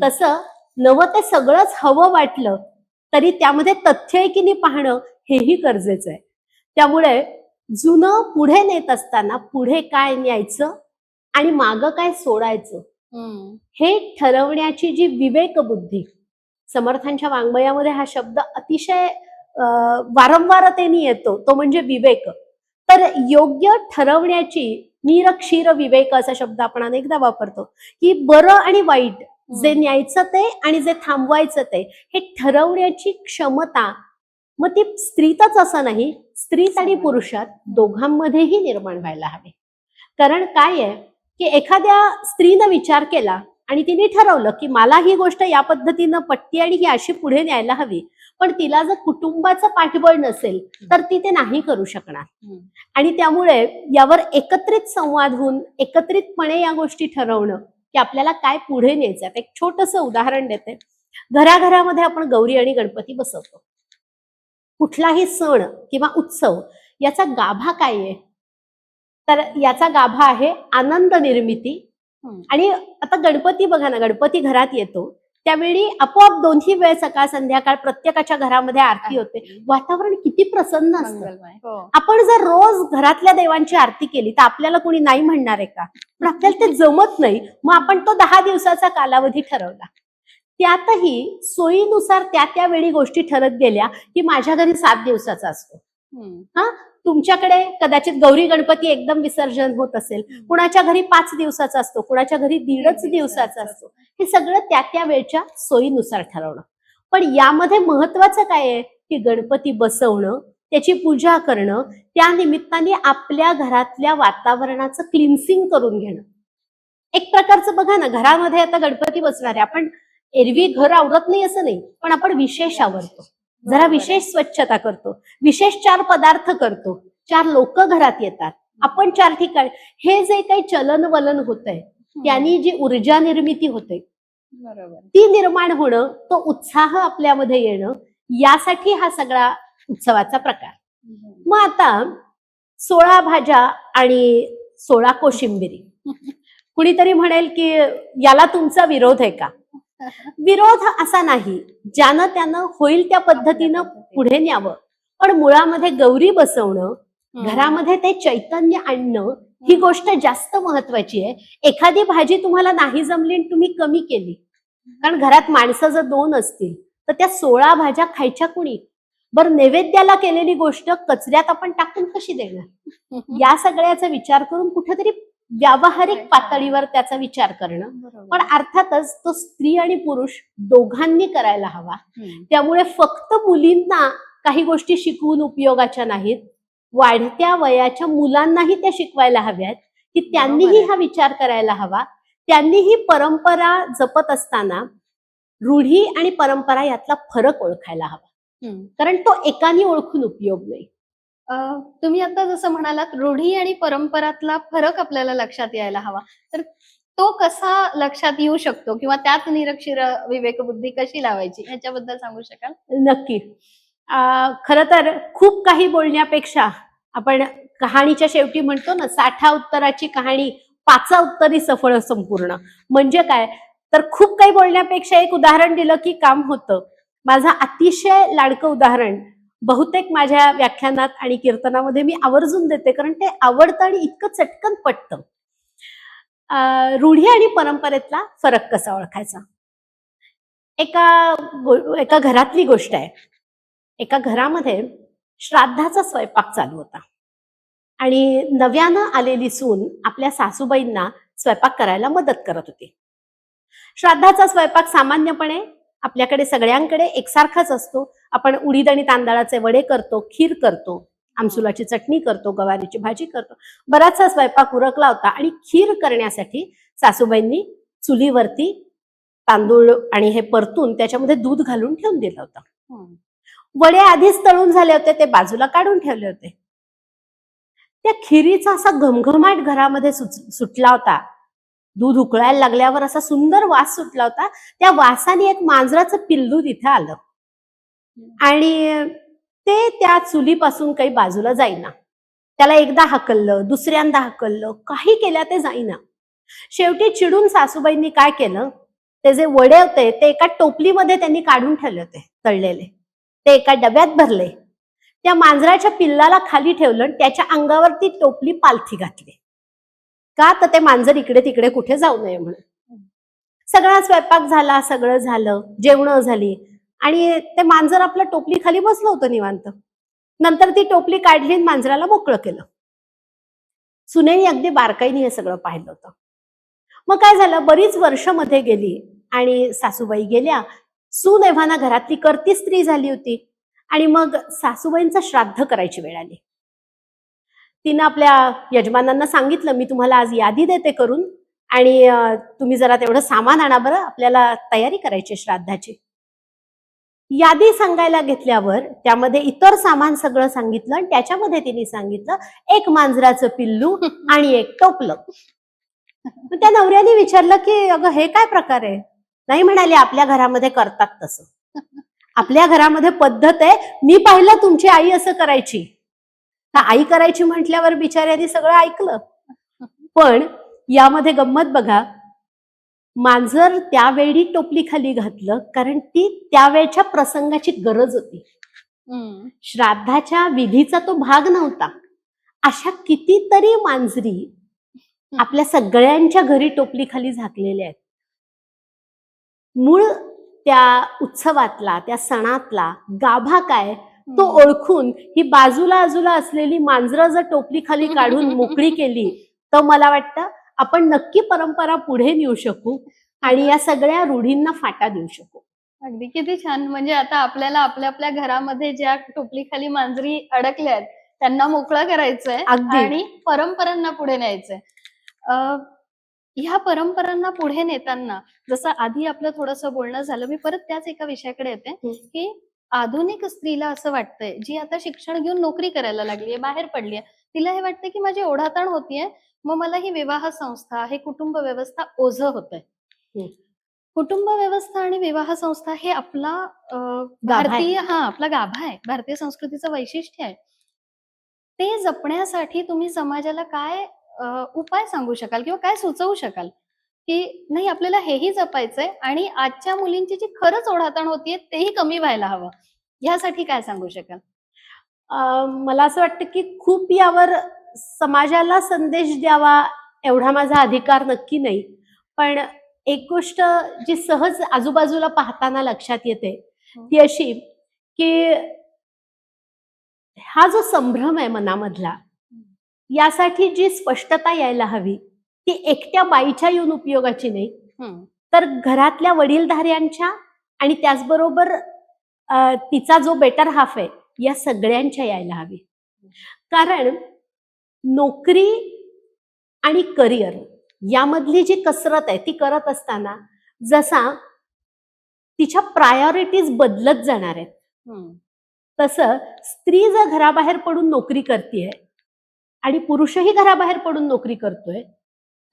तसं नवं ते सगळंच हवं वाटलं तरी त्यामध्ये तथ्य आहे की नाही पाहणं हेही गरजेचं आहे. त्यामुळे जुनं पुढे नेत असताना पुढे काय न्यायचं आणि मागं काय सोडायचं हे ठरवण्याची जी विवेक बुद्धी, समर्थांच्या वाङ्मयामध्ये हा शब्द अतिशय वारंवारतेने येतो, तो म्हणजे विवेक. तर योग्य ठरवण्याची, नीर क्षीर विवेक असा शब्द आपण अनेकदा वापरतो, की बरं आणि वाईट, जे न्यायचं ते आणि जे थांबवायचं ते, हे ठरवण्याची क्षमता मग ती स्त्रीतच असं नाही, स्त्रीत आणि पुरुषात दोघांमध्येही निर्माण व्हायला हवी. कारण काय आहे की एखाद्या स्त्रीनं विचार केला आणि तिने ठरवलं की मला ही गोष्ट या पद्धतीनं पटते आणि ही अशी पुढे न्यायला हवी, पण तिला जर कुटुंबाचं पाठबळ नसेल तर ती ते नाही करू शकणार. आणि त्यामुळे यावर एकत्रित संवाद होऊन एकत्रितपणे या गोष्टी ठरवणं की आपल्याला काय पुढे न्यायचं. एक छोटंसं उदाहरण देते. घराघरामध्ये आपण गौरी आणि गणपती बसवतो. कुठलाही सण किंवा उत्सव याचा गाभा काय आहे, तर याचा गाभा आहे आनंद निर्मिती. आणि आता गणपती बघा ना, गणपती घरात येतो त्यावेळी आपोआप दोन्ही वेळ सकाळ संध्याकाळ प्रत्येकाच्या घरामध्ये आरती होते, वातावरण किती प्रसन्न असतं. आपण जर रोज घरातल्या देवांची आरती केली तर आपल्याला कोणी नाही म्हणणार आहे का? पण आपल्याला ते जमत नाही, मग आपण तो 10 दिवसाचा कालावधी ठरवला. त्यातही सोयीनुसार त्या वेळी गोष्टी ठरत गेल्या की माझ्या घरी 7 दिवसाचा असतो, तुमच्याकडे कदाचित गौरी गणपती एकदम विसर्जन होत असेल, कुणाच्या घरी 5 दिवसाचा असतो, कुणाच्या घरी 1.5 दिवसाचा असतो. हे सगळं त्या वेळच्या सोयीनुसार ठरवणं. पण यामध्ये महत्वाचं काय आहे की गणपती बसवणं, त्याची पूजा करणं, त्या निमित्ताने आपल्या घरातल्या वातावरणाचं क्लिन्सिंग करून घेणं. एक प्रकारचं बघा ना, घरामध्ये आता गणपती बसणार आहे, आपण एरवी घर आवरत नाही असं नाही, पण आपण विशेष आवरतो, जरा विशेष स्वच्छता करतो, विशेष 4 पदार्थ करतो, 4 लोक घरात येतात, आपण 4 ठिकाणी. हे जे काही चलन वलन होतंय त्यांनी जी ऊर्जा निर्मिती होते ती निर्माण होणं, तो उत्साह आपल्यामध्ये येणं, यासाठी हा सगळा उत्सवाचा प्रकार. मग आता 16 भाज्या आणि 16 कोशिंबिरी. कुणीतरी म्हणेल की याला तुमचा विरोध आहे का? विरोध असा नाही, ज्यानं त्यानं होईल त्या पद्धतीनं पुढे न्यावं. पण मुळामध्ये गौरी बसवणं, घरामध्ये ते चैतन्य आणणं, ही गोष्ट जास्त महत्वाची आहे. एखादी भाजी तुम्हाला नाही जमली आणि तुम्ही कमी केली, कारण घरात माणसं जर 2 असतील तर त्या 16 भाज्या खायच्या कुणी? बरं, नैवेद्याला केलेली गोष्ट कचऱ्यात आपण टाकून कशी देणार? या सगळ्याचा विचार करून कुठेतरी व्यावहारिक पातळीवर त्याचा विचार करणं. पण अर्थातच तो स्त्री आणि पुरुष दोघांनी करायला हवा. त्यामुळे फक्त मुलींना काही गोष्टी शिकवून उपयोगाच्या नाहीत, वाढत्या वयाच्या मुलांनाही त्या शिकवायला हव्यात की त्यांनीही हा विचार करायला हवा. त्यांनीही परंपरा जपत असताना रूढी आणि परंपरा यातला फरक ओळखायला हवा, कारण तो एकाने ओळखून उपयोग नाही. तुम्ही आता जसं म्हणालात रूढी आणि परंपरातला फरक आपल्याला लक्षात यायला हवा, तर तो कसा लक्षात येऊ शकतो किंवा त्यात निरक्षीर विवेकबुद्धी कशी लावायची ह्याच्याबद्दल सांगू शकाल? नक्की. खर तर खूप काही बोलण्यापेक्षा आपण कहाणीच्या शेवटी म्हणतो ना, 60 उत्तराची कहाणी 5 उत्तरी सफळ संपूर्ण. म्हणजे काय, तर खूप काही बोलण्यापेक्षा एक उदाहरण दिलं की काम होतं. माझं अतिशय लाडकं उदाहरण बहुतेक माझ्या व्याख्यानात आणि कीर्तनामध्ये मी आवर्जून देते, कारण ते आवडतं आणि इतकं चटकन पटतं. रूढी आणि परंपरेतला फरक कसा ओळखायचा? एका घरातली गोष्ट आहे. एका घरामध्ये श्राद्धाचा स्वयंपाक चालू होता आणि नव्यानं आलेली सून आपल्या सासूबाईंना स्वयंपाक करायला मदत करत होती. श्राद्धाचा स्वयंपाक सामान्यपणे आपल्याकडे सगळ्यांकडे एकसारखाच असतो. आपण उडीद आणि तांदळाचे वडे करतो, खीर करतो, आमसुलाची चटणी करतो, गवारीची भाजी करतो. बराचसा स्वयंपाक उरकला होता आणि खीर करण्यासाठी सासूबाईंनी चुलीवरती तांदूळ आणि हे परतून त्याच्यामध्ये दूध घालून ठेवून दिलं होतं. वडे आधीच तळून झाले होते, ते बाजूला काढून ठेवले होते. त्या खिरीचा असा घमघमाट घरामध्ये सुटला होता. दूध उकळायला लागल्यावर असा सुंदर वास सुटला होता. त्या वासाने एक मांजराचं पिल्लू तिथे आलं आणि ते त्या चुलीपासून काही बाजूला जाईना. त्याला एकदा हाकललं, दुसऱ्यांदा हाकललं, काही केल्या ते जाईना. शेवटी चिडून सासूबाईंनी काय केलं, ते जे वडे होते ते एका टोपलीमध्ये त्यांनी काढून ठेवले होते तळलेले, ते एका डब्यात भरले. त्या मांजराच्या पिल्लाला खाली ठेवलं, त्याच्या अंगावरती टोपली पालथी घातली. का? तर ते मांजर इकडे तिकडे कुठे जाऊ नये म्हणून. सगळा स्वयंपाक झाला, सगळं झालं, जेवणं झाली आणि ते मांजर आपल्या टोपली खाली बसलं होतं निवांत. नंतर ती टोपली काढली आणि मांजराला मोकळं केलं. सुनेनी अगदी बारकाईने हे सगळं पाहिलं होतं. मग काय झालं, बरीच वर्ष मध्ये गेली आणि सासूबाई गेल्या. सून एव्हाना घरातली करती स्त्री झाली होती आणि मग सासूबाईंचं श्राद्ध करायची वेळ आली. तिनं आपल्या यजमानांना सांगितलं, मी तुम्हाला आज यादी देते करून आणि तुम्ही जरा तेवढं सामान आणा बरं, आपल्याला तयारी करायची श्राद्धाची. यादी सांगायला घेतल्यावर त्यामध्ये इतर सामान सगळं सांगितलं आणि त्याच्यामध्ये तिने सांगितलं एक मांजराचं पिल्लू आणि एक टोपलं. त्या नवऱ्याने विचारलं की अगं हे काय प्रकार आहे? नाही म्हणाले, आपल्या घरामध्ये करतात तसं, आपल्या घरामध्ये पद्धत आहे. मी पाहिलं तुमची आई असं करायची. आई करायची म्हटल्यावर बिचाऱ्यांनी सगळं ऐकलं. पण यामध्ये गंमत बघा, मांजर त्यावेळी टोपली खाली घातलं कारण ती त्यावेळच्या प्रसंगाची गरज होती. श्राद्धाच्या विधीचा तो भाग नव्हता. अशा कितीतरी मांजरी आपल्या सगळ्यांच्या घरी टोपली खाली झाकलेल्या आहेत. मूळ त्या उत्सवातला, त्या सणातला गाभा काय तो ओळखून ही बाजूला असलेली मांजरं जर टोपली खाली काढून मोकळी केली तर मला वाटतं आपण नक्की परंपरा पुढे नेऊ शकू आणि या सगळ्या रूढींना फाटा देऊ शकू. अगदी किती छान. म्हणजे आता आपल्याला आपल्या आपल्या घरामध्ये ज्या टोपली खाली मांजरी अडकल्या आहेत त्यांना मोकळं करायचंय आणि परंपरांना पुढे न्यायचंय. ह्या परंपरांना पुढे नेताना जसं आधी आपलं थोडंसं बोलणं झालं, मी परत त्याच एका विषयाकडे येते की आधुनिक स्त्रीला असं वाटतंय, जी आता शिक्षण घेऊन नोकरी करायला लागलीये, बाहेर पडलीये, तिला हे वाटतंय की माझी ओढाताण होतीये, मग मला ही विवाह संस्था, हे कुटुंब व्यवस्था ओझं होतंय. कुटुंब व्यवस्था आणि विवाह संस्था हे आपला भारतीय आपला गाभा आहे, भारतीय संस्कृतीचं वैशिष्ट्य आहे. ते जपण्यासाठी तुम्ही समाजाला काय उपाय सांगू शकाल किंवा काय सुचवू शकाल की नाही आपल्याला हेही जपायचंय आणि आजच्या मुलींची जी खरंच ओढाताण होतीये तेही कमी व्हायला हवं, यासाठी काय सांगू शकाल? मला असं वाटतं की खूप यावर समाजाला संदेश द्यावा एवढा माझा अधिकार नक्की नाही, पण एक गोष्ट जी सहज आजूबाजूला पाहताना लक्षात येते ती अशी की हा जो संभ्रम आहे मनामधला, यासाठी जी स्पष्टता यायला हवी ती एकट्या बाईच्या येऊन उपयोगाची नाही, तर घरातल्या वडीलधाऱ्यांच्या आणि त्याचबरोबर तिचा जो बेटर हाफ आहे या सगळ्यांच्या यायला हवी. कारण नोकरी आणि करिअर यामधली जी कसरत आहे ती करत असताना जसा तिच्या प्रायोरिटीज बदलत जाणार आहेत, तसं स्त्री जर घराबाहेर पडून नोकरी करतेय आणि पुरुषही घराबाहेर पडून नोकरी करतोय,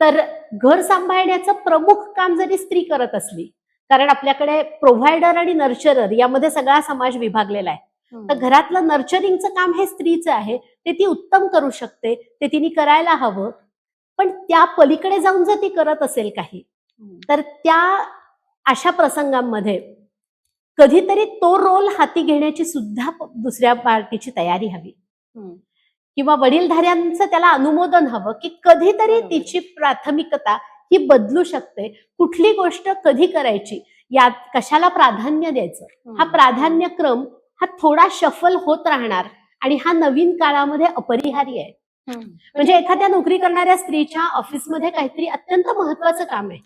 तर घर सांभाळण्याचं प्रमुख काम जरी स्त्री करत असली, कारण आपल्याकडे प्रोव्हायडर आणि नर्चरर यामध्ये सगळा समाज विभागलेला आहे, तर घरातलं नर्चरिंगचं काम हे स्त्रीचं आहे, ते ती उत्तम करू शकते, ते तिने करायला हवं. पण त्या पलीकडे जाऊन जर ती करत असेल काही, तर त्या अशा प्रसंगांमध्ये कधीतरी तो रोल हाती घेण्याची सुद्धा दुसऱ्या पार्टीची तयारी हवी, किंवा वडीलधाऱ्यांचं त्याला अनुमोदन हवं की कधीतरी बरोबर. तिची प्राथमिकता ही बदलू शकते. कुठली गोष्ट कधी करायची, यात कशाला प्राधान्य द्यायचं, हा प्राधान्यक्रम हा थोडा शफल होत राहणार आणि हा नवीन काळामध्ये अपरिहार्य आहे. म्हणजे एखाद्या नोकरी करणाऱ्या स्त्रीच्या ऑफिसमध्ये काहीतरी अत्यंत महत्वाचं काम आहे,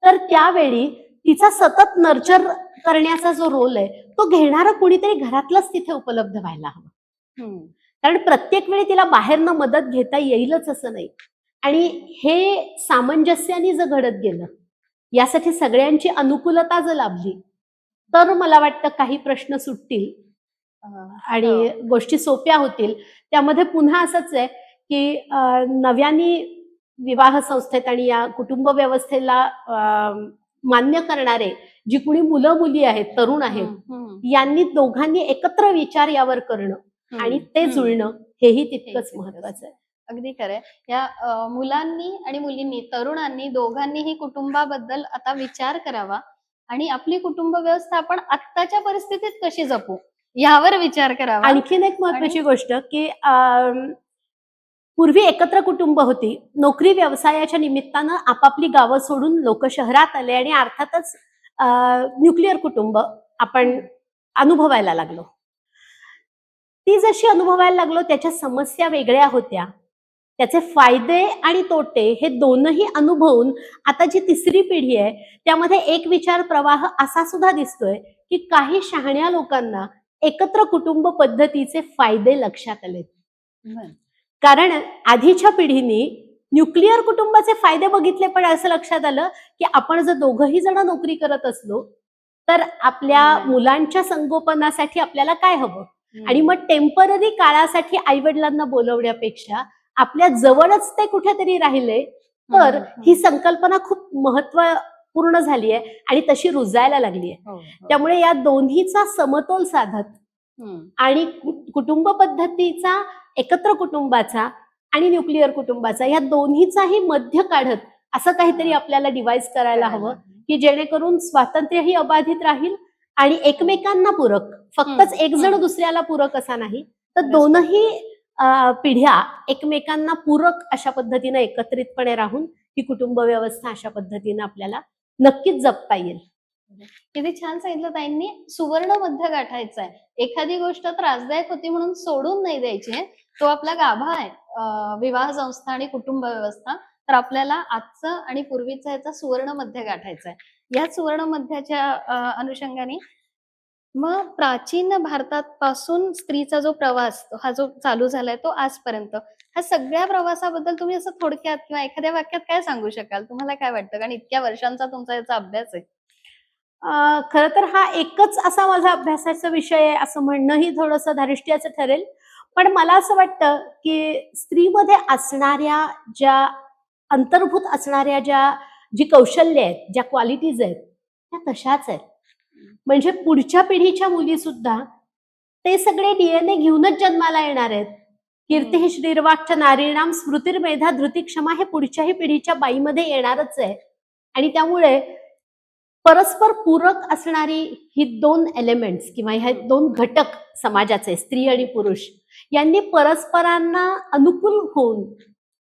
तर त्यावेळी तिचा सतत नर्चर करण्याचा जो रोल आहे तो घेणारं कुणीतरी घरातलंच तिथे उपलब्ध व्हायला हवं. कारण प्रत्येक वेळी तिला बाहेरनं मदत घेता येईलच असं नाही. आणि हे सामंजस्याने जर घडत गेलं, यासाठी सगळ्यांची अनुकूलता जर लाभली, तर मला वाटतं काही प्रश्न सुटतील आणि गोष्टी सोप्या होतील. त्यामध्ये पुन्हा असंच आहे की नव्याने विवाह संस्थेत आणि या कुटुंब व्यवस्थेला मान्य करणारे जी कुणी मुलं मुली आहेत, तरुण आहेत, यांनी दोघांनी एकत्र विचार यावर करणं आणि ते जुळणं हेही तितकंच महत्वाचं आहे. अगदी खरंय. या मुलांनी आणि मुलींनी, तरुणांनी दोघांनीही कुटुंबाबद्दल आता विचार करावा आणि आपली कुटुंब व्यवस्था आपण आत्ताच्या परिस्थितीत कशी जपू यावर विचार करावा. आणखीन एक महत्वाची गोष्ट की पूर्वी एकत्र कुटुंब होती, नोकरी व्यवसायाच्या निमित्तानं आपापली गावं सोडून लोक शहरात आले आणि अर्थातच न्यूक्लिअर कुटुंब आपण अनुभवायला लागलो. ती जशी अनुभवायला लागलो त्याच्या समस्या वेगळ्या होत्या, त्याचे फायदे आणि तोटे हे दोनही अनुभवून आता जी तिसरी पिढी आहे त्यामध्ये एक विचार प्रवाह असा सुद्धा दिसतोय की काही शहाण्या लोकांना एकत्र कुटुंब पद्धतीचे फायदे लक्षात आलेत. कारण आधीच्या पिढीने न्यूक्लिअर कुटुंबाचे फायदे बघितले, पण असं लक्षात आलं की आपण जर दोघंही जण नोकरी करत असलो तर आपल्या मुलांच्या संगोपनासाठी आपल्याला काय हवं, आणि मग टेम्पररी काळासाठी आई वडिलांना बोलवण्यापेक्षा आपल्या जवळच ते कुठेतरी राहिले तर ही संकल्पना खूप महत्वपूर्ण झाली आहे आणि तशी रुजायला लागली आहे. त्यामुळे या दोन्हीचा समतोल साधत आणि कुटुंब पद्धतीचा, एकत्र कुटुंबाचा आणि न्यूक्लिअर कुटुंबाचा, या दोन्हीचाही मध्य काढत असं काहीतरी आपल्याला डिव्हाइस करायला हवं की जेणेकरून स्वातंत्र्यही अबाधित राहील आणि एकमेकांना पूरक, फक्तच एक जण दुसऱ्याला पूरक असा नाही, तर दोनही पिढ्या एकमेकांना पूरक अशा पद्धतीने एकत्रितपणे राहून ही कुटुंब व्यवस्था अशा पद्धतीने आपल्याला नक्कीच जपता येईल. किती छान सांगितलं ताईंनी. सुवर्ण मध्य गाठायचा आहे. एखादी गोष्ट त्रासदायक होती म्हणून सोडून नाही द्यायची. तो आपला गाभा आहे, विवाह संस्था आणि कुटुंब व्यवस्था. तर आपल्याला आजचं आणि पूर्वीचं याचा सुवर्ण मध्य गाठायचा आहे. या सुवर्ण मध्याच्या अनुषंगाने मग प्राचीन भारतात पासून स्त्रीचा जो प्रवास हा जो चालू झालाय तो आजपर्यंत, ह्या सगळ्या प्रवासाबद्दल तुम्ही असं थोडक्यात किंवा एखाद्या वाक्यात काय सांगू शकाल? तुम्हाला काय वाटतं? कारण इतक्या वर्षांचा तुमचा याचा अभ्यास आहे. खरं तर हा एकच असा माझा अभ्यासाचा विषय आहे असं म्हणणंही थोडंसं धारिष्ट्याचं ठरेल, पण मला असं वाटतं की स्त्रीमध्ये असणाऱ्या ज्या अंतर्भूत असणाऱ्या जी कौशल्य आहेत, ज्या क्वालिटीज आहेत, त्या तशाच आहेत. म्हणजे पुढच्या पिढीच्या मुली सुद्धा ते सगळे डीएनए घेऊनच जन्माला येणार आहेत. कीर्ती श्रीर्वाक्च नारीणाम स्मृतिर्मेधा धृती क्षमा हे पुढच्याही पिढीच्या बाईमध्ये येणारच आहे. आणि त्यामुळे परस्पर पूरक असणारी ही दोन एलिमेंट्स किंवा ह्या दोन घटक समाजाचे, स्त्री आणि पुरुष, यांनी परस्परांना अनुकूल होऊन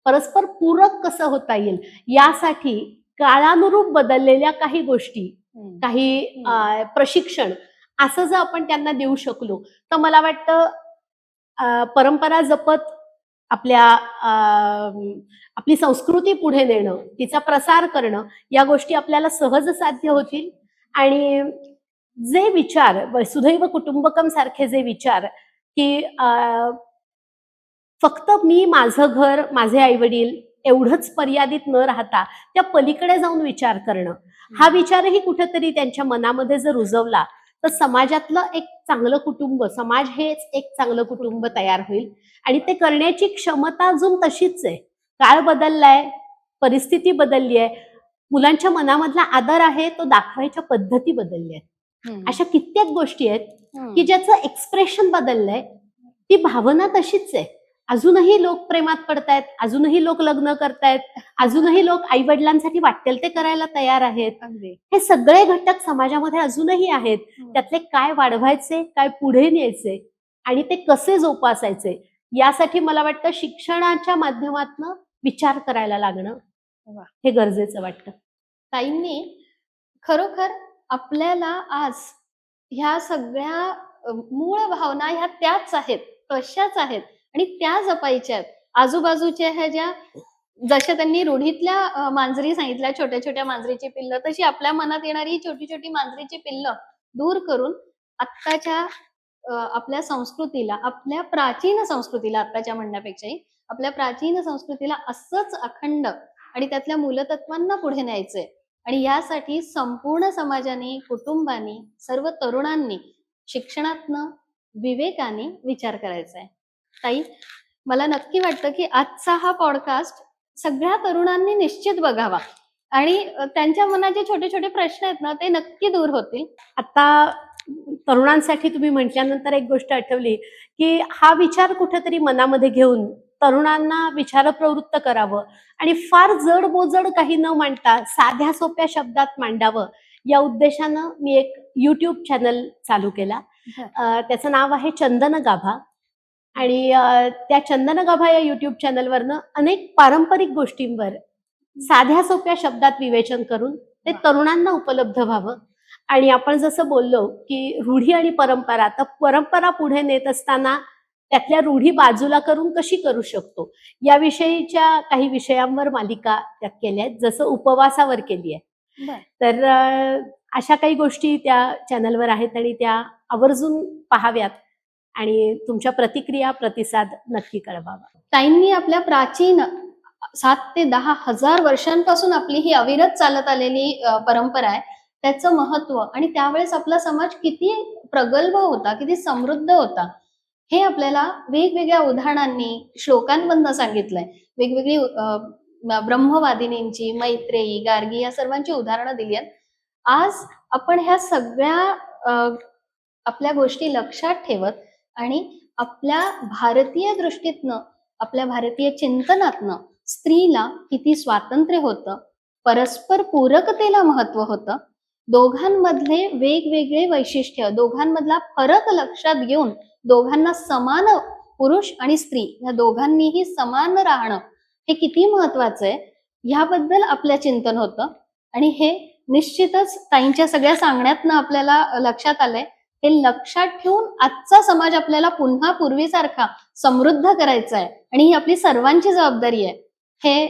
परस्पर पूरक कसं होता येईल यासाठी काळानुरूप बदललेल्या काही गोष्टी, काही प्रशिक्षण असं जर आपण त्यांना देऊ शकलो तर मला वाटतं परंपरा जपत आपली संस्कृती पुढे नेणं, तिचा प्रसार करणं, या गोष्टी आपल्याला सहज साध्य होतील. आणि जे विचार वसुधैव कुटुंबकम सारखे जे विचार की फक्त मी, माझं घर, माझे आई वडील एवढंच मर्यादित न राहता त्या पलीकडे जाऊन विचार करणं, हा विचारही कुठेतरी त्यांच्या मनामध्ये जर रुजवला तर समाजातलं एक चांगलं कुटुंब, समाज हेच एक चांगलं कुटुंब तयार होईल. आणि ते करण्याची क्षमता अजून तशीच आहे. काळ बदललाय, परिस्थिती बदलली आहे, मुलांच्या मनामधला आदर आहे तो दाखवायच्या पद्धती बदलल्या आहेत. अशा कित्येक गोष्टी आहेत की ज्याचं एक्सप्रेशन बदललंय, ती भावना तशीच आहे. अजूनही लोक प्रेमात पडतायत, अजूनही लोक लग्न करतायत, अजूनही लोक आई वडिलांसाठी वाटेल ते करायला तयार आहेत. अगदी हे सगळे घटक समाजामध्ये अजूनही आहेत. त्यातले काय वाढवायचे, काय पुढे न्यायचे आणि ते कसे जोपासायचे, यासाठी मला वाटतं शिक्षणाच्या माध्यमातून विचार करायला लागणं वा. हे गरजेचं वाटतं. ताईंनी खरोखर आपल्याला आज ह्या सगळ्या मूळ भावना ह्या त्याच आहेत, तशाच आहेत आणि त्या जपायच्या आहेत. आजूबाजूच्या ह्या ज्या जशा त्यांनी रूढीतल्या मांजरी सांगितल्या, छोट्या छोट्या मांजरीची पिल्लं, तशी आपल्या मनात येणारी छोटी छोटी मांजरीची पिल्लं दूर करून आत्ताच्या आपल्या संस्कृतीला, आपल्या प्राचीन संस्कृतीला, आत्ताच्या म्हणण्यापेक्षाही आपल्या प्राचीन संस्कृतीला असंच अखंड आणि त्यातल्या मूलतत्वांना पुढे न्यायचंय. आणि यासाठी संपूर्ण समाजाने, कुटुंबानी, सर्व तरुणांनी शिक्षणातनं विवेकाने विचार करायचा आहे. ताई, मला नक्की वाटतं की आजचा हा पॉडकास्ट सगळ्या तरुणांनी निश्चित बघावा आणि त्यांच्या मनात जे छोटे छोटे प्रश्न आहेत ना, ते नक्की दूर होतील. आता तरुणांसाठी तुम्ही म्हटल्यानंतर एक गोष्ट आठवली की हा विचार कुठेतरी मनामध्ये घेऊन तरुणांना विचारप्रवृत्त करावं आणि फार जड बोजड काही न मांडता साध्या सोप्या शब्दात मांडावं, या उद्देशानं मी एक YouTube चॅनल चालू केला. त्याचं नाव आहे चंदन गाभा. आणि त्या चंदन गाभा या YouTube चॅनलवरनं अनेक पारंपरिक गोष्टींवर साध्या सोप्या शब्दात विवेचन करून ते तरुणांना उपलब्ध व्हावं. आणि आपण जसं बोललो की रूढी आणि परंपरा, तर परंपरा पुढे नेत असताना त्यातल्या रूढी बाजूला करून कशी करू शकतो, याविषयीच्या काही विषयांवर मालिका त्यात केल्या आहेत, जसं उपवासावर केली आहे. तर अशा काही गोष्टी त्या चॅनलवर आहेत आणि त्या आवर्जून पाहाव्यात आणि तुमच्या प्रतिक्रिया, प्रतिसाद नक्की कळवावा. ताईंनी आपल्या प्राचीन 7 ते 10 हजार वर्षांपासून आपली ही अविरत चालत आलेली परंपरा आहे, त्याचं महत्व आणि त्यावेळेस आपला समाज किती प्रगल्भ होता, किती समृद्ध होता, हे आपल्याला वेगवेगळ्या उदाहरणांनी, श्लोकांमधनं सांगितलंय. वेगवेगळी ब्रह्मवादिनींची, मैत्रेयी, गार्गी या सर्वांची उदाहरणं दिली आहेत. आज आपण ह्या सगळ्या आपल्या गोष्टी लक्षात ठेवत आणि आपल्या भारतीय दृष्टीतनं, आपल्या भारतीय चिंतनातनं स्त्रीला किती स्वातंत्र्य होतं, परस्पर पूरकतेला महत्व होतं, दोघांमधले वेगवेगळे वैशिष्ट्य, दोघांमधला फरक लक्षात घेऊन दोघांना समान, पुरुष आणि स्त्री या दोघांनीही समान राहणं हे किती महत्वाचं आहे, ह्याबद्दल आपलं चिंतन होतं. आणि हे निश्चितच ताईंच्या सगळ्या सांगण्यातनं आपल्याला लक्षात आलंय. हे लक्षात ठेवून आजचा समाज आपल्याला पुन्हा पूर्वीसारखा समृद्ध करायचा आहे आणि ही आपली सर्वांची जबाबदारी आहे. हे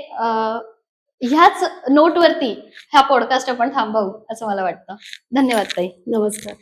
ह्याच नोटवरती हा पॉडकास्ट आपण थांबवू असं मला वाटतं. धन्यवाद ताई. नमस्कार.